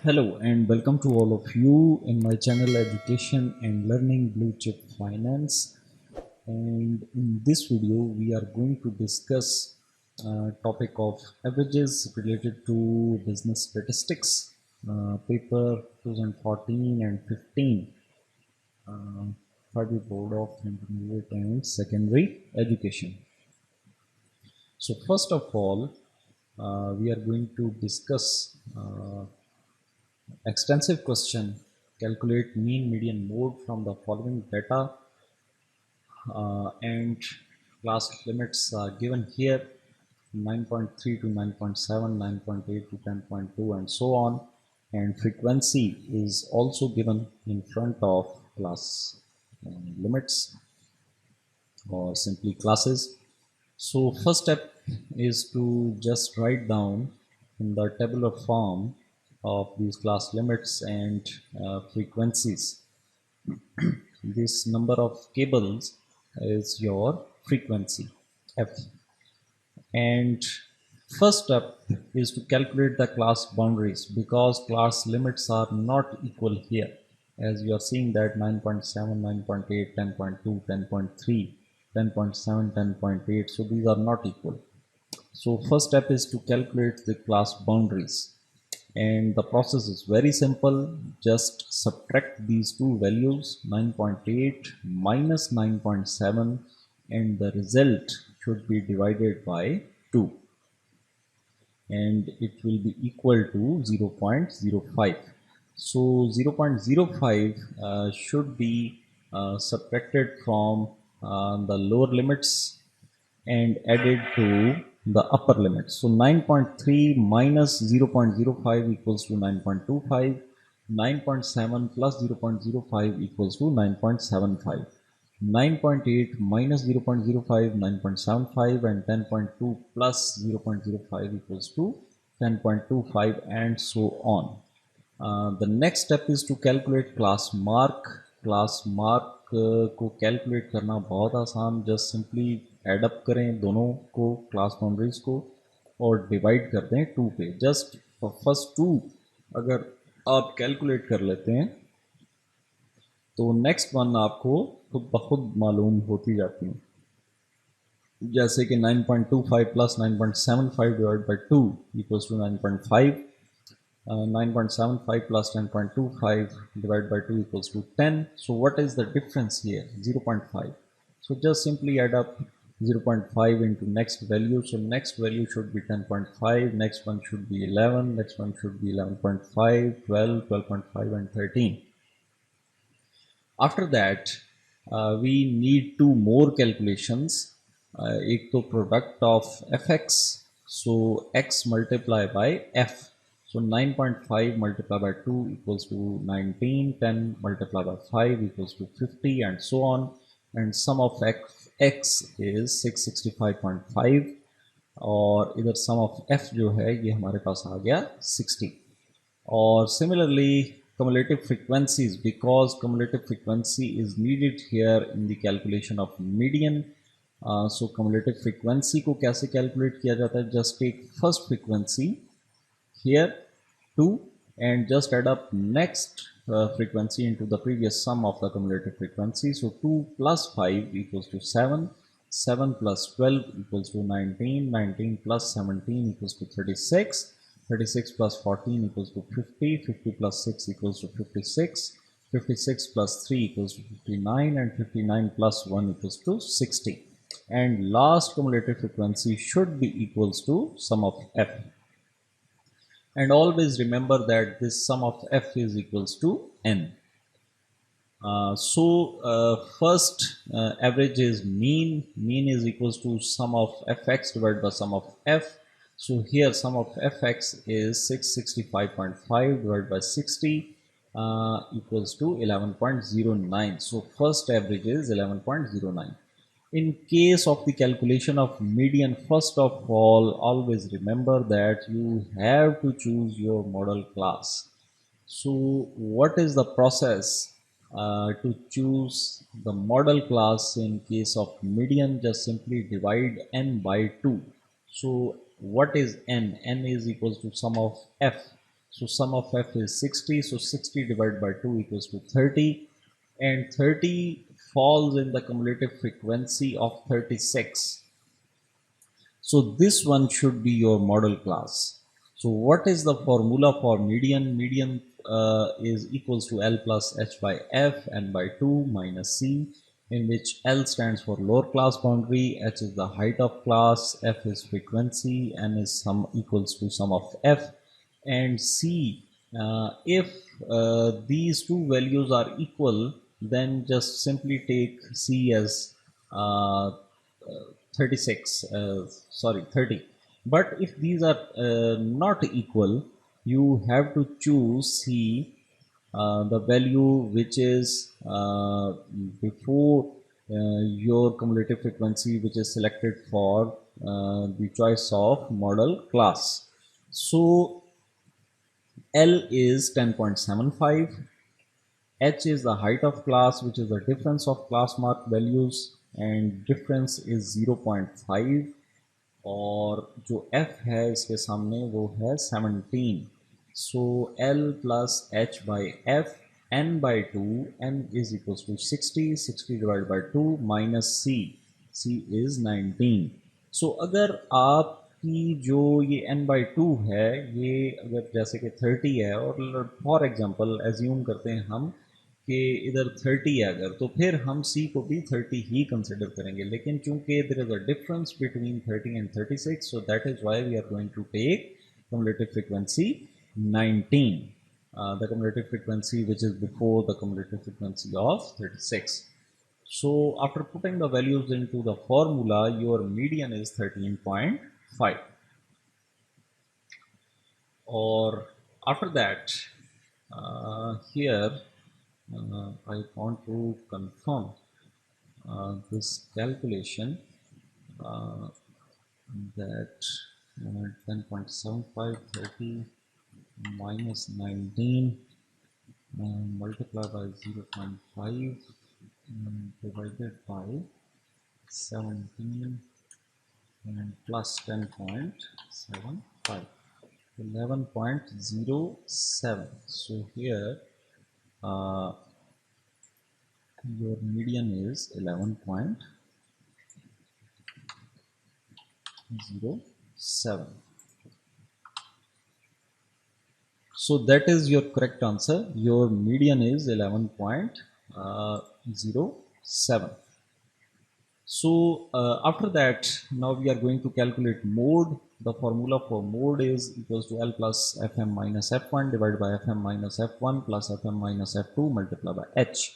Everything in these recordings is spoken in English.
Hello and welcome to all of you in my channel Education and Learning Blue Chip Finance. And in this video we are going to discuss topic of averages related to business statistics, paper 2014 and 15, uh, Federal Board of Intermediate and Secondary Education. So first of all, we are going to discuss extensive question. Calculate mean, median, mode from the following data, and class limits are given here: 9.3 to 9.7, 9.8 to 10.2, and so on. And frequency is also given in front of class limits, or simply classes. So first step is to just write down in the tabular form of these class limits and frequencies. This number of cables is your frequency f. And first step is to calculate the class boundaries, because class limits are not equal here, as you are seeing that 9.7, 9.8, 10.2, 10.3, 10.7, 10.8. So these are not equal. So first step is to calculate the class boundaries, and the process is very simple. Just subtract these two values, 9.8 minus 9.7, and the result should be divided by 2, and it will be equal to 0.05. So 0.05 should be subtracted from the lower limits and added to the upper limit. So 9.3 minus 0.05 equals to 9.25. 9.7 plus 0.05 equals to 9.75. 9.8 minus 0.05, 9.75, and 10.2 plus 0.05 equals to 10.25, and so on. The next step is to calculate class mark. Class mark को calculate करना बहुत आसान. Just simply add up करें दोनों को, class boundaries को, और divide कर दें 2 पे. जस्ट फर्स्ट 2 अगर आप कैलकुलेट कर लेते हैं तो नेक्स्ट वन आपको खुद ब खुद मालूम होती जाती हैं. जैसे कि 9.25 plus 9.75 divide by 2 equals to 9.5. 9.75 plus 10.25 divided by 2 equals to 10. So what is the difference here? 0.5. So just simply add up 0.5 into next value. So next value should be 10.5, next one should be 11, next one should be 11.5, 12, 12.5, and 13. After that, we need two more calculations. एक तो product of fx, so x multiply by f. So 9.5 multiplied by 2 equals to 19, 10 multiplied by 5 equals to 50, and so on. And sum of x is 665.5, और इधर sum of f जो है ये हमारे पास आ गया 60. Or similarly, cumulative frequencies, because cumulative frequency is needed here in the calculation of median. So cumulative frequency को कैसे calculate किया जाता है? Just take first frequency here 2 and just add up next frequency into the previous sum of the cumulative frequency. So 2 plus 5 equals to 7, 7 plus 12 equals to 19, 19 plus 17 equals to 36, 36 plus 14 equals to 50, 50 plus 6 equals to 56, 56 plus 3 equals to 59, and 59 plus 1 equals to 60. And last cumulative frequency should be equals to sum of f. And always remember that this sum of f is equals to n. First average is mean. Mean is equals to sum of fx divided by sum of f. So here sum of fx is 665.5 divided by 60 equals to 11.09. So first average is 11.09. In case of the calculation of median, first of all, always remember that you have to choose your model class. So what is the process to choose the model class in case of median? Just simply divide n by 2. So what is n? N is equals to sum of f. So sum of f is 60. So 60 divided by 2 equals to 30. And 30 falls in the cumulative frequency of 36. So this one should be your model class. So what is the formula for median? Median is equals to L plus H by F n by 2 minus C, in which L stands for lower class boundary, H is the height of class, F is frequency, n is sum equals to sum of F, and C, if these two values are equal, then just simply take C as 36, sorry 30. But if these are not equal, you have to choose C, the value which is before your cumulative frequency, which is selected for the choice of model class. So L is 10.75, H is the height of class, which is the difference of class mark values, and difference is 0.5, और जो F है इसके सामने वो है 17. So L plus H by F n by 2, n is equals to 60, 60 divided by 2 minus C, C is 19. So अगर आपकी जो ये n by 2 है, ये अगर जैसे कि 30 है, और फॉर एग्जांपल एज्यूम करते हैं हम कि इधर 30 है अगर, तो फिर हम C को भी 30 ही कंसिडर करेंगे, लेकिन चूंकि there is a difference between 30 and 36, so that is why we are going to take cumulative frequency 19, the cumulative frequency which is before the cumulative frequency of 36. So after putting the values into the formula, your median is 13.5. Or after that, here I want to confirm this calculation, that 10.75 30 minus 19 multiplied by 0.5 divided by 17 and plus 10.75, 11.07. So here your median is 11.07. So that is your correct answer. Your median is 11.07. So after that, now we are going to calculate mode. The formula for mode is equals to L plus Fm minus F1 divided by Fm minus F1 plus Fm minus F2 multiplied by H.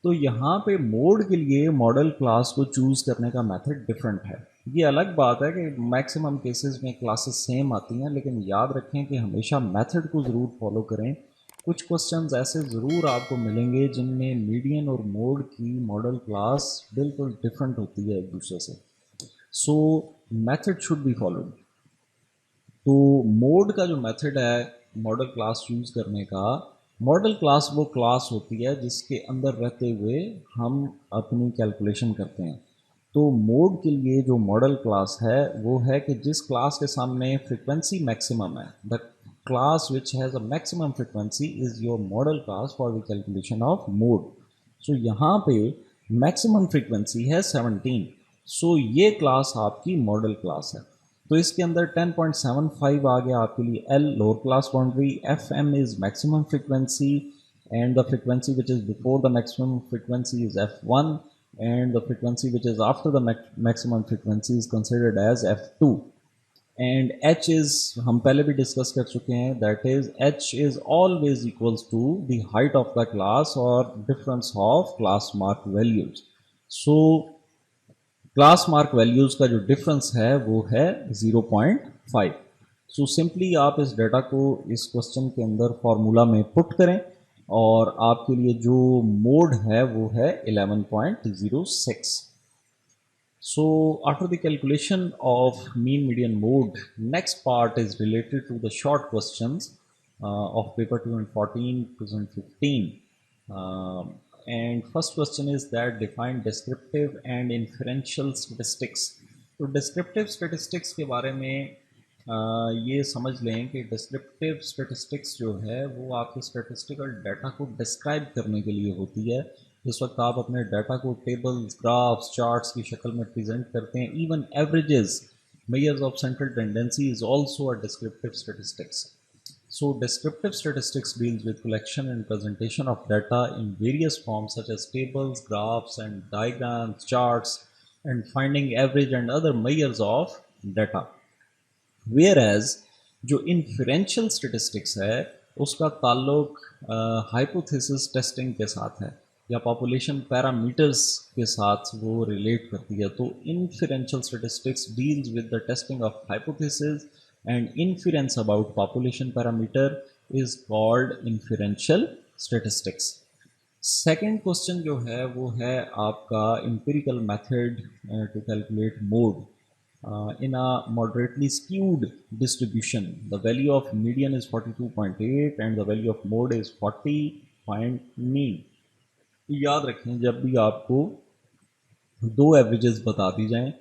तो यहाँ पे mode के लिए model class को choose करने का method different है. ये अलग बात है कि मैक्सिमम केसेस में क्लासेस सेम आती हैं, लेकिन याद रखें कि हमेशा मेथड को ज़रूर फॉलो करें. कुछ क्वेश्चंस ऐसे ज़रूर आपको मिलेंगे जिनमें मीडियन और मोड की मॉडल क्लास बिल्कुल डिफरेंट होती है एक दूसरे से. सो मेथड शुड बी फॉलोड. तो मोड का जो मेथड है मॉडल क्लास चूज़ करने का, मॉडल क्लास वो क्लास होती है जिसके अंदर रहते हुए हम अपनी कैलकुलेशन करते हैं. तो मोड के लिए जो मॉडल क्लास है वो है कि जिस क्लास के सामने फ्रिक्वेंसी मैक्सिमम है, the class which has a maximum frequency is your modal class for the calculation of mode. So यहाँ पे मैक्सिमम फ्रिक्वेंसी है 17. सो ये क्लास आपकी मॉडल क्लास है. तो इसके अंदर 10.75 आ गया आपके लिए L lower class boundary, Fm is maximum frequency, and the frequency which is before the maximum frequency is F1, and the frequency which is after the maximum frequency is considered as F2. And H is, हम पहले भी discuss कर चुके हैं, that is H is always equals to the height of the class और difference of class mark values. So class mark values का जो difference है वो है 0.5. सो सिंपली आप इस डेटा को इस क्वेश्चन के अंदर फार्मूला में पुट करें और आपके लिए जो मोड है वो है 11.06. So after the calculation of mean median mode, next part is related to the short questions of paper 2014 2015. And first question is that define descriptive and inferential statistics. तो descriptive statistics के बारे में ये समझ लें कि डिस्क्रिप्टिव स्टैटिस्टिक्स जो है वो आपके स्टैटिस्टिकल डाटा को डिस्क्राइब करने के लिए होती है। इस वक्त आप अपने डाटा को टेबल्स, ग्राफ्स, चार्ट्स की शक्ल में प्रेजेंट करते हैं। Even averages, measures of central tendency is also a descriptive statistics. So descriptive statistics deals with collection and presentation of data in various forms such as tables, graphs and diagrams, charts, and finding average and other measures of data. Whereas जो inferential statistics है उसका ताल्लुक hypothesis testing के साथ है या population parameters के साथ वो relate करती है. तो inferential statistics deals with the testing of hypothesis and inference about population parameter is called inferential statistics. Second question जो है वो है आपका empirical method to calculate mode. In a moderately skewed distribution, the value of median is 42.8 and the value of mode is 40 point mean. याद रखें जब भी आपको दो एवरेजेस बता दी जाएं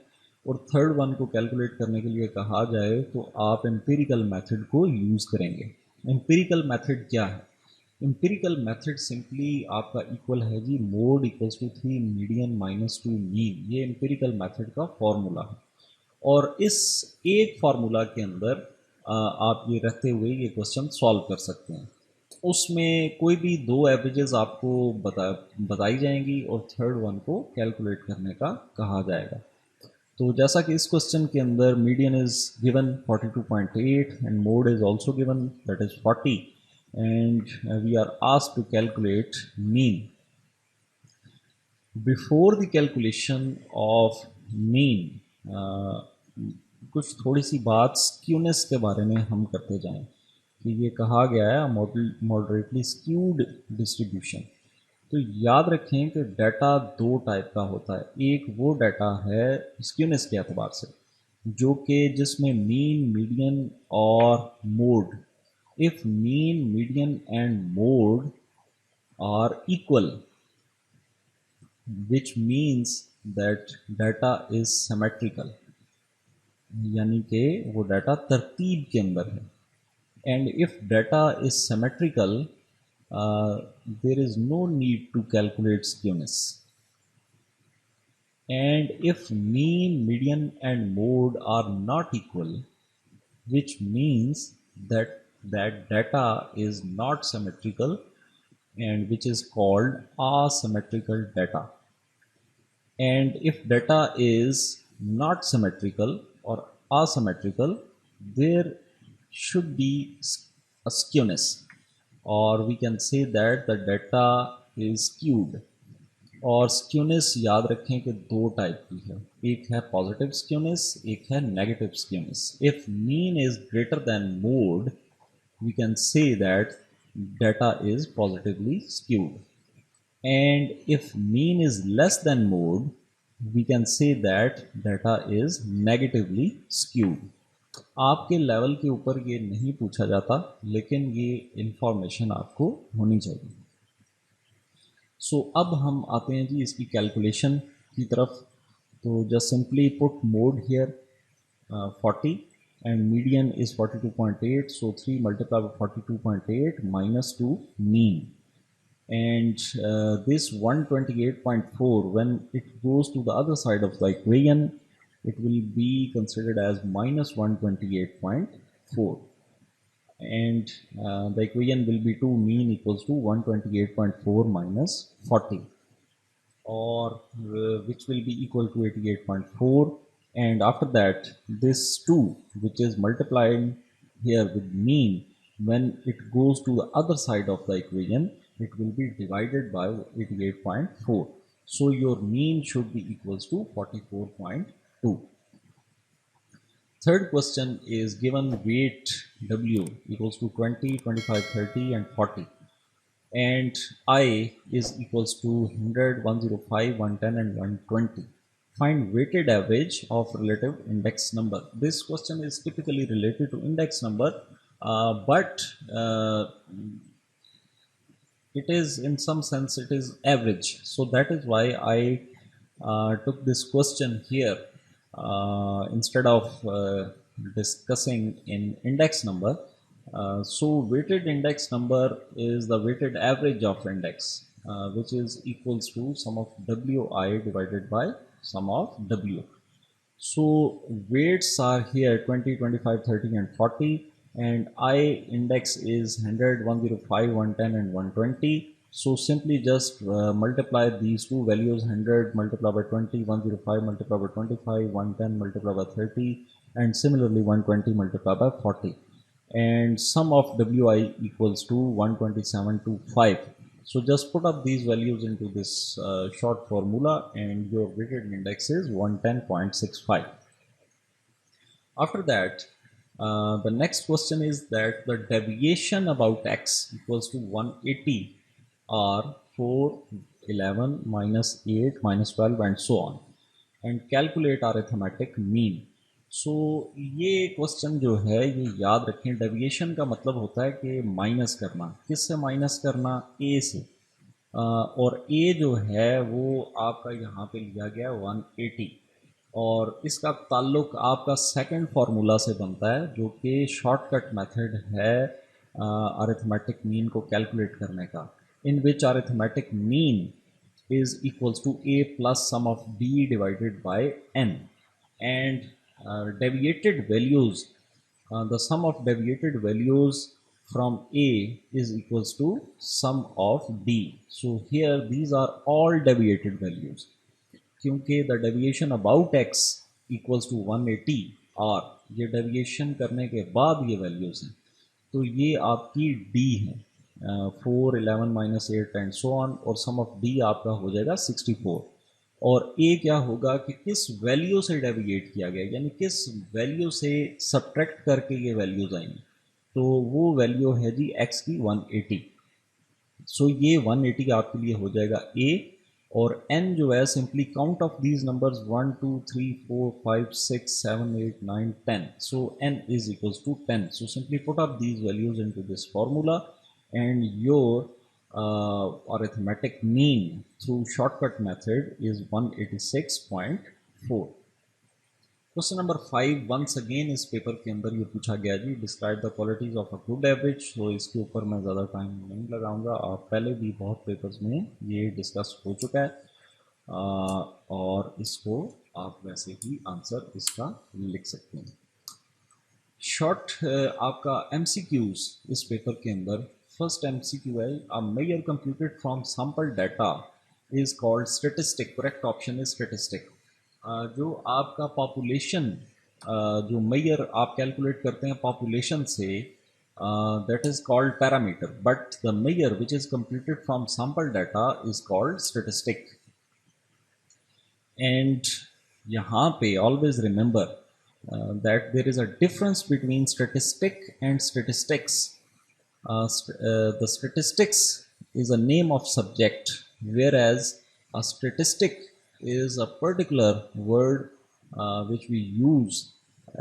और थर्ड वन को कैलकुलेट करने के लिए कहा जाए तो आप एम्पिरिकल मेथड को यूज़ करेंगे. एम्पिरिकल मेथड क्या है? एम्पिरिकल मेथड सिंपली आपका इक्वल है जी mode equals to 3 median minus 2 mean. ये एम्पिरिकल मेथड का फॉर्मूला है और इस एक फार्मूला के अंदर आप ये रहते हुए ये क्वेश्चन सॉल्व कर सकते हैं. उसमें कोई भी दो एवरेजेस आपको बताई जाएंगी और थर्ड वन को कैलकुलेट करने का कहा जाएगा. तो जैसा कि इस क्वेश्चन के अंदर median is given 42.8 and mode is also given that is 40 and we are asked to calculate mean. Before the calculation of mean, कुछ थोड़ी सी बात स्क्यूनेस के बारे में हम करते जाएं कि ये कहा गया है मॉडरेटली स्क्यूड डिस्ट्रीब्यूशन. तो याद रखें कि डाटा दो टाइप का होता है. एक वो डाटा है स्क्यूनेस के एतबार से जो कि जिसमें मीन, मीडियन और mode, if mean, median and mode are equal, which means that data is symmetrical, यानी कि वो डाटा तरतीब के अंदर है. and if data is symmetrical, there is no need to calculate skewness. and if mean, median and mode are not equal, which means that data is not symmetrical and which is called asymmetrical data. And if data is not symmetrical or asymmetrical, there should be a skewness, or we can say that the data is skewed. और skewness याद रखें कि दो type की है, एक है positive skewness, एक है negative skewness. If mean is greater than mode, we can say that data is positively skewed. And if mean is less than mode, we can say that data is negatively skewed. आपके level के ऊपर ये नहीं पूछा जाता लेकिन ये information आपको होनी चाहिए. सो अब हम आते हैं जी इसकी कैलकुलेशन की तरफ. तो just simply put mode here 40 and median is 42.8, so 3 multiplied by 42.8 minus 2 mean. And this 128.4, when it goes to the other side of the equation, it will be considered as minus 128.4. And the equation will be 2 mean equals to 128.4 minus 40, or which will be equal to 88.4. And after that this 2 which is multiplied here with mean, when it goes to the other side of the equation, it will be divided by 88.4. so your mean should be equals to 44.2. Third question is given weight W equals to 20, 25, 30 and 40, and I is equals to 100, 105, 110 and 120. Find weighted average of relative index number. This question is typically related to index number, but it is in some sense it is average. So that is why I took this question here instead of discussing in index number. So weighted index number is the weighted average of index, which is equals to sum of wi divided by sum of w. So weights are here 20, 25, 30 and 40, and I index is 100, 105, 110 and 120. So simply just multiply these two values, 100 multiply by 20, 105 multiply by 25, 110 multiply by 30 and similarly 120 multiply by 40, and sum of wi equals to 12725. So just put up these values into this short formula and your weighted index is 110.65. After that, the next question is that the deviation about x equals to 180 or 4, 11, minus 8, minus 12 and so on, and calculate arithmetic mean. सो ये question जो है ये याद रखें, deviation का मतलब होता है कि माइनस करना, किससे माइनस करना, ए से, और ए जो है वो आपका यहाँ पे लिया गया 180 और इसका ताल्लुक आपका सेकंड फार्मूला से बनता है जो कि शॉर्टकट मेथड है अरिथमेटिक मीन को कैलकुलेट करने का, in which arithmetic mean is equals to a plus sum of b divided by n, and deviated values, the sum of deviated values from a is equals to sum of b. So here these are all deviated values क्योंकि the deviation about x equals to 180 और ये deviation करने के बाद ये values हैं, तो ये आपकी d है 4, 11, माइनस 8 एंड सो ऑन, और सम ऑफ डी आपका हो जाएगा 64, और ए क्या होगा कि किस वैल्यू से डेविएट किया गया, यानी किस वैल्यू से सब्ट्रैक्ट करके ये वैल्यूज आएंगी, तो वो वैल्यू है जी एक्स की 180. सो ये 180 आपके लिए हो जाएगा ए, और n जो है simply count of these numbers 1, 2, 3, 4, 5, 6, 7, 8, 9, 10. So n is equals to 10. So simply put up these values into this formula and your arithmetic mean through shortcut method is 186.4. Question number 5 once again इस paper के अंदर ये पूछा गया जी, describe the qualities of a good average. तो इसके ऊपर मैं ज़्यादा टाइम नहीं लगाऊंगा, आप पहले भी बहुत पेपर्स में ये डिस्कस हो चुका है, और इसको आप वैसे ही आंसर इसका लिख सकते हैं. शॉर्ट आपका MCQs इस पेपर के अंदर फर्स्ट MCQ है, a measure computed from sample data is called statistic. Correct option is statistic. जो आपका पॉपुलेशन जो मेजर आप कैलकुलेट करते हैं पॉपुलेशन से, that is called parameter, but the major which is computed from sample data is called statistic. And यहाँ पे always remember that there is a difference between statistic and statistics. The statistics is a name of subject, whereas a statistic is a particular word which we use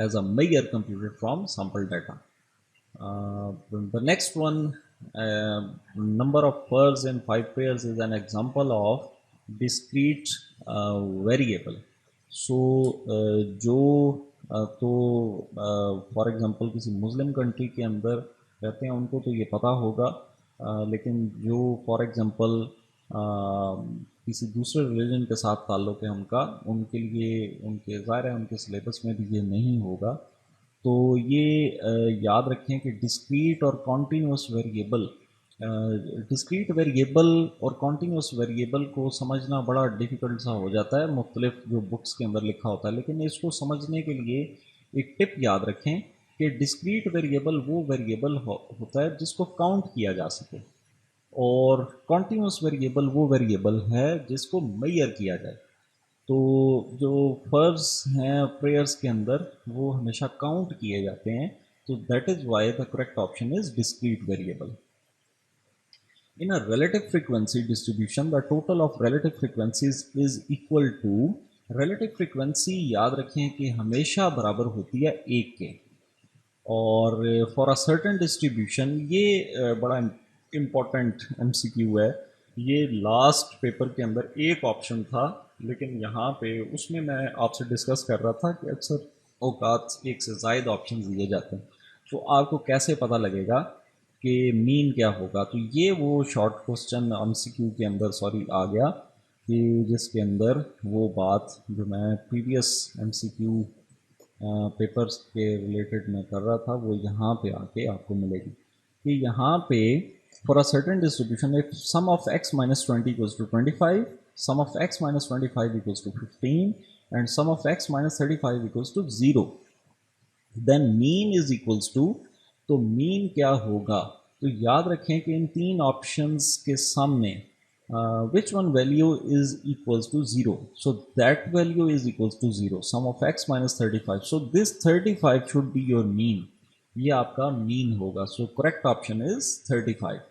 as a measure computed from sample data. The next one, number of pairs in 5 pairs is an example of discrete variable. So जो तो for example किसी Muslim country के अंदर रहते हैं उनको तो ये पता होगा, लेकिन जो फॉर एग्ज़ाम्पल किसी दूसरे रिलीजन के साथ ताल्लुक़ है उनका, उनके लिए उनके ज़ाहिर है उनके सिलेबस में भी ये नहीं होगा. तो ये याद रखें कि डिस्क्रीट और कॉन्टीन्यूस वेरिएबल, डिस्क्रीट वेरिएबल और कॉन्टीन्यूस वेरिएबल को समझना बड़ा डिफ़िकल्ट सा हो जाता है मुख्तलिफ जो बुक्स के अंदर लिखा होता है, लेकिन इसको समझने के लिए एक टिप याद रखें कि डिस्क्रीट वेरिएबल वो वेरिएबल होता है जिसको काउंट किया जा सके, और कॉन्टीन्यूस वेरिएबल वो वेरिएबल है जिसको मेजर किया जाए. तो जो फर्ज हैं प्रेयर्स के अंदर वो हमेशा काउंट किए जाते हैं, तो that is why the correct option is discrete variable. In a relative frequency distribution, the total of relative frequencies is equal to, relative frequency याद रखें कि हमेशा बराबर होती है 1 के, और for a certain distribution, ये बड़ा इम्पोर्टेंट MCQ है, ये लास्ट पेपर के अंदर एक ऑप्शन था, लेकिन यहाँ पे उसमें मैं आपसे डिस्कस कर रहा था कि अक्सर औकात एक से ज़ायद ऑप्शन दिए जाते हैं। तो आपको कैसे पता लगेगा कि मीन क्या होगा? तो ये वो शॉर्ट क्वेश्चन एमसीक्यू के अंदर आ गया कि जिसके अंदर वो बात जो मैं प्रीवियस एमसीक्यू पेपर्स के रिलेटेड मैं कर रहा था वो यहाँ पे आके आपको मिलेगी कि यहाँ पे for a certain distribution if sum of x minus 20 equals to 25, sum of x minus 25 equals to 15 and sum of x minus 35 equals to 0, then mean is equals to, तो मीन क्या होगा? तो याद रखें कि इन तीन ऑप्शंस के सामने which one value is equals to 0, so that value is equals to 0, sum of x minus 35, so this 35 should be your mean, ये आपका मीन होगा। So correct option is 35.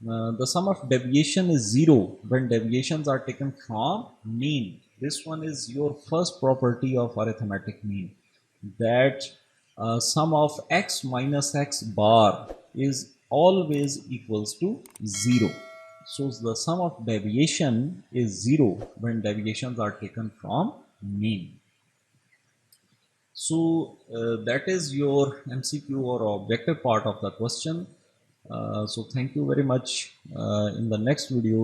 The sum of deviation is 0 when deviations are taken from mean. This one is your first property of arithmetic mean, that sum of x minus x bar is always equals to 0. So the sum of deviation is 0 when deviations are taken from mean. So that is your MCQ or objective part of the question. So thank you very much. In the next video,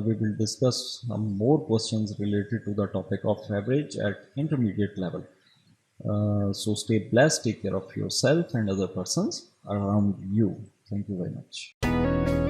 we will discuss some more questions related to the topic of average at intermediate level. So stay blessed, take care of yourself and other persons around you. Thank you very much.